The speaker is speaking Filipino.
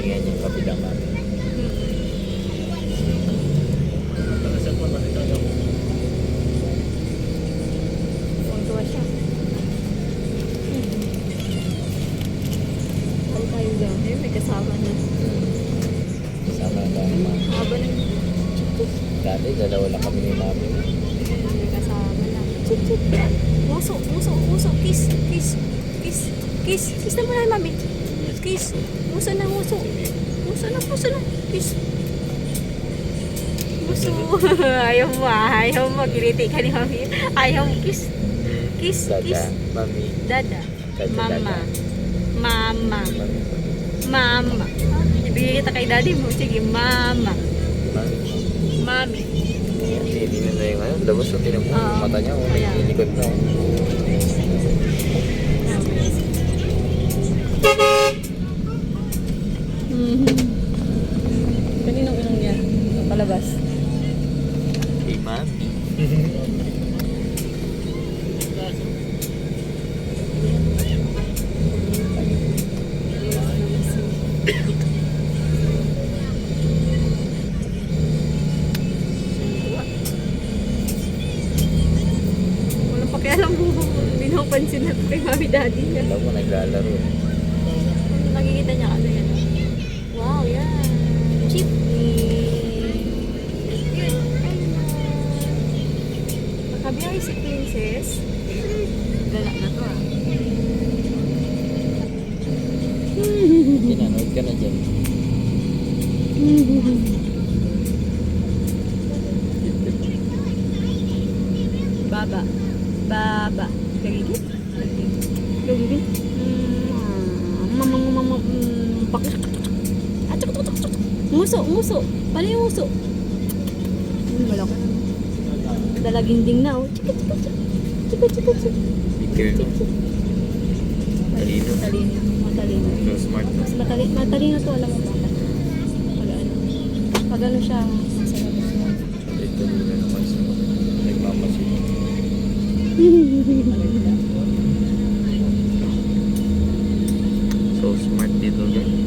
tingnan niya yung kabilang mami. Tuwa siya. Ay, tayo lang. Eh, may kasama na. Sama ka naman. Haba ng Dati, dalawa lang kami ni mami. may kasama na. Chip, chip. Muso, muso, muso. Kiss, kiss, kiss, kiss. Kiss na muna, mami. Kiss. Muso na, muso. Muso na, muso na. Kiss. Muso. Ayaw mo, ayaw mo. Giniti ka ni mami. Ayaw mo, kiss. Kiss, Dada, kiss. mami. Dada. Dada, Mama. dada. Mama. Mami. Mama. Ibigay kita kay daddy mo. Sige, mama. Mami. Mami. Hindi na yung ano. Labas yung tinan mo. Oo. Mata niya. Kaya. Inikot na. Kaninong inong niya? Palabas. Hey, mami. Wala pa kaya lang mo. Hindi na ako pansin na kay mami daddy niya. Alam mo, naglalaro. Nakikita niya ano yan. Wow, yan. Jeepney. Nakabiyay si Princess. Lala na to ah. Pinanood ka na dyan. Baba. Baba. Gagigit? Gagigit? Bakit? Nguso, nguso. Paano yung nguso? Malaki. Dalaginding na oh. Chika, chika, chika. Chika, chika, chika. Bigger. Talino. Matalino. Matalino. So smart. Mas matalino to, alam mo bakit? Pag ano. Pag ano siya, masarap. Ito na naman sa nagmamasid. So smart dito guys.